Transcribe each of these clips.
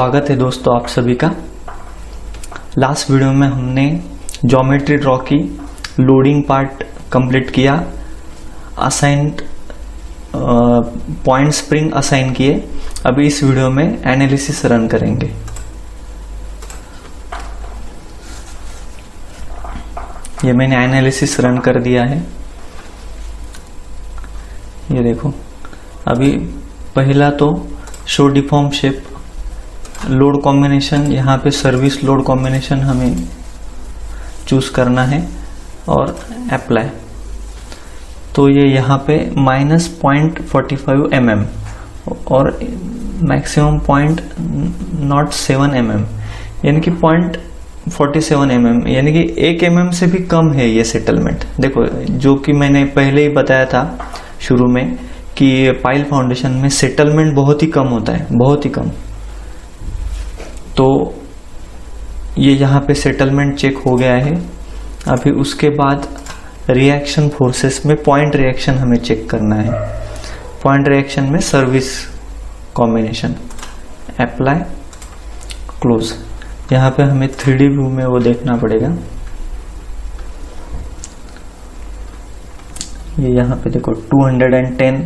स्वागत है दोस्तों आप सभी का। लास्ट वीडियो में हमने ज्योमेट्री ड्रॉ की लोडिंग पार्ट कंप्लीट किया, असाइंड पॉइंट स्प्रिंग असाइन किए। अभी इस वीडियो में एनालिसिस रन करेंगे। ये मैंने एनालिसिस रन कर दिया है। ये देखो, अभी पहला तो show deform shape, load combination, यहाँ पे सर्विस लोड कॉम्बिनेशन हमें चूज करना है और अप्लाई। तो ये यहाँ पे -0.45 mm और मैक्सिमम 0.07 mm यानी कि 0.47 mm यानी कि 1 mm से भी कम है ये सेटलमेंट। देखो, जो कि मैंने पहले ही बताया था शुरू में कि पाइल फाउंडेशन में सेटलमेंट बहुत ही कम होता है, बहुत ही कम। तो ये यहाँ पे सेटलमेंट चेक हो गया है। अभी उसके बाद रिएक्शन फोर्सेस में पॉइंट रिएक्शन हमें चेक करना है। पॉइंट रिएक्शन में सर्विस कॉम्बिनेशन, अप्लाई, क्लोज। यहाँ पे हमें 3D व्यू में वो देखना पड़ेगा। ये यहाँ पे देखो 210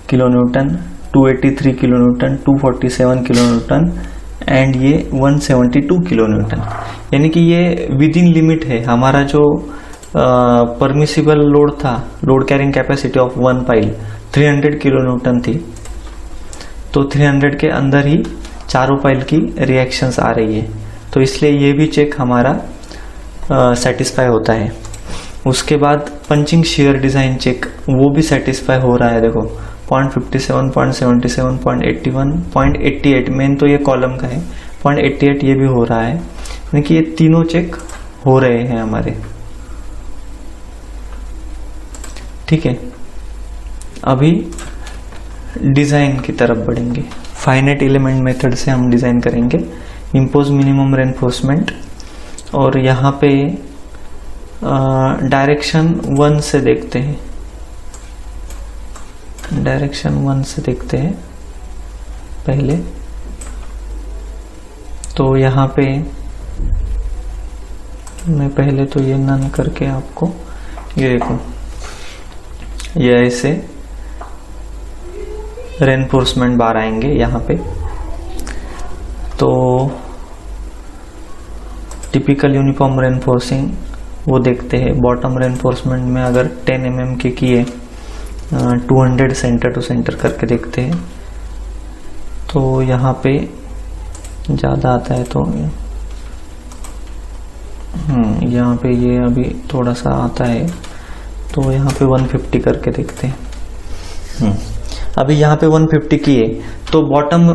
kilo Newton, 283 kilo Newton, 247 kilo Newton and ये 172 किलो न्यूटन, यानी कि ये विद इन लिमिट है। हमारा जो परमिसिबल लोड था, load carrying capacity of one pile 300 kilo Newton थी, तो 300 के अंदर ही चारों पाइल की रिएक्शंस आ रही है। तो इसलिए ये भी चेक हमारा सेटिस्फाई होता है। उसके बाद पंचिंग शेयर डिजाइन चेक, वो भी सेटिस्फाई हो रहा है। देखो 0.57, 0.77, 0.81, 0.88, मेन तो ये कॉलम का है, 0.88 ये भी हो रहा है, यानी कि ये तीनों चेक हो रहे हैं हमारे। ठीक है, अभी डिजाइन की तरफ बढ़ेंगे। फाइनाइट एलिमेंट मेथड से हम डिजाइन करेंगे इम्पोज मिनिमम रेनफोर्समेंट। और यहाँ पे डायरेक्शन 1 से देखते हैं, डायरेक्शन 1 से देखते हैं पहले। तो यहाँ पे मैं पहले तो ये नन करके आपको, ये देखो, ये ऐसे रेनफोर्समेंट बार आएंगे यहाँ पे। तो टिपिकल यूनिफॉर्म रेनफोर्सिंग वो देखते हैं। बॉटम रेनफोर्समेंट में अगर 10 mm के किए 200 सेंटर टू सेंटर करके देखते हैं, तो यहाँ पे ज़्यादा आता है। तो यहाँ पे ये अभी थोड़ा सा आता है, तो यहाँ पे 150 करके देखते हैं। अभी यहाँ पे 150 किए तो बॉटम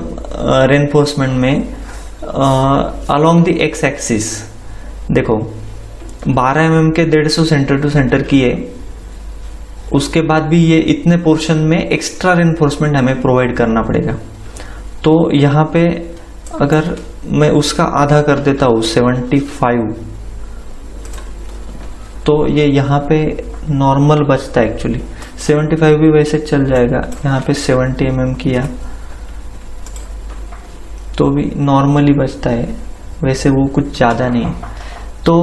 रेनफोर्समेंट में अलोंग द एक्स एक्सिस देखो 12 mm के 150 सेंटर टू सेंटर किए। उसके बाद भी ये इतने पोर्शन में एक्स्ट्रा रेनफोर्समेंट हमें प्रोवाइड करना पड़ेगा। तो यहाँ पे अगर मैं उसका आधा कर देता हूँ 75, तो ये यहाँ पे नॉर्मल बचता है। एक्चुअली 75 भी वैसे चल जाएगा। यहाँ पे 70 mm किया तो भी नॉर्मली बचता है, वैसे वो कुछ ज़्यादा नहीं। तो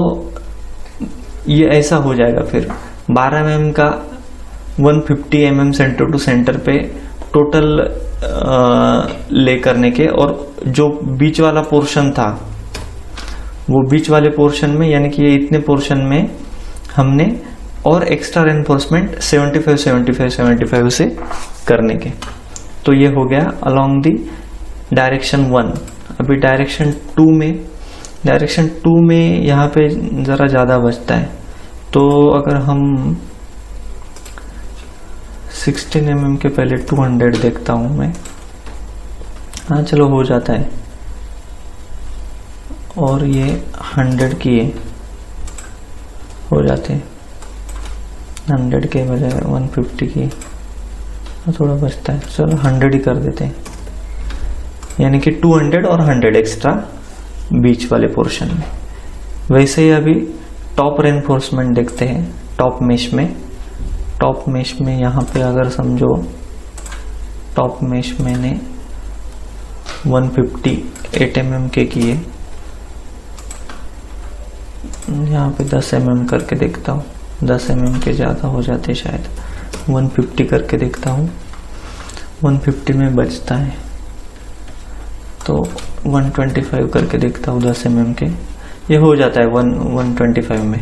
ये ऐसा हो जाएगा। फिर 12 mm का 150 mm सेंटर टू सेंटर पे टोटल ले करने के, और जो बीच वाला पोर्शन था वो बीच वाले पोर्शन में, यानी कि ये इतने पोर्शन में हमने और एक्स्ट्रा रेनफोर्समेंट 75 से करने के। तो ये हो गया अलोंग दी डायरेक्शन 1। अभी डायरेक्शन 2 में यहाँ पे ज़रा ज़्यादा बचता है। तो अगर हम 16 mm के पहले 200 देखता हूँ मैं, हाँ चलो हो जाता है। और ये 100 किए हो जाते हैं, 100 के बजाय 150 की थोड़ा बचता है। चलो 100 ही कर देते हैं, यानी कि 200 और 100 एक्स्ट्रा बीच वाले पोर्शन में। वैसे ही अभी टॉप रेनफोर्समेंट देखते हैं। टॉप मेश में यहाँ पे अगर समझो टॉप मेश मैंने 150 8 mm के किए, यहाँ पे 10 mm करके देखता हूँ, 10 mm के ज़्यादा हो जाते शायद, 150 करके देखता हूँ, 150 में बचता है तो 125 करके देखता हूँ 10 mm के, ये हो जाता है 125 में।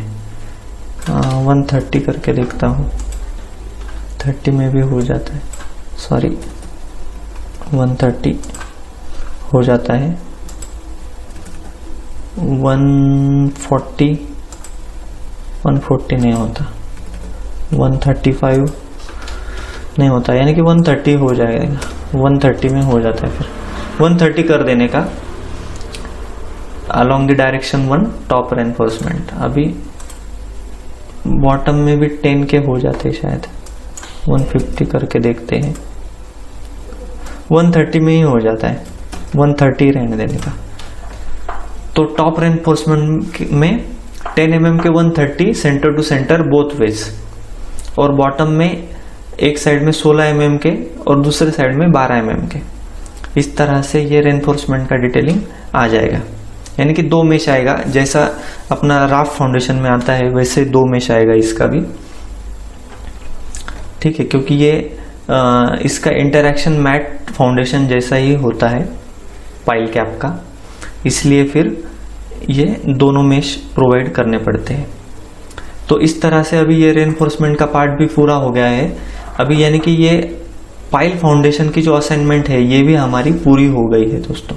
130 करके देखता हूँ, 30 में भी हो जाता है, सॉरी 130 हो जाता है, 140 नहीं होता, 135 नहीं होता, यानी कि 130 हो जाएगा, 130 में हो जाता है, फिर 130 कर देने का along the direction 1 top reinforcement. अभी बॉटम में भी 10 के हो जाते शायद, 150 करके देखते हैं, 130 में ही हो जाता है, 130 रहने देने का। तो टॉप रेनफोर्समेंट में 10 mm के 130 centre to centre both ways, और बॉटम में एक साइड में 16 mm के और दूसरे साइड में 12 mm के। इस तरह से ये रेनफोर्समेंट का डिटेलिंग आ जाएगा, यानी कि 2 मेश आएगा, जैसा अपना राफ्ट फाउंडेशन में आता है वैसे 2 मेश आएगा इसका भी, ठीक है, क्योंकि ये इसका इंटरैक्शन मैट फाउंडेशन जैसा ही होता है पाइल कैप का, इसलिए फिर ये दोनों मेश प्रोवाइड करने पड़ते हैं। तो इस तरह से अभी ये रेनफोर्समेंट का पार्ट भी पूरा हो गया है। अभी यानी कि ये पाइल फाउंडेशन की जो असाइनमेंट है ये भी हमारी पूरी हो गई है दोस्तों।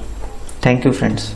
Thank you friends.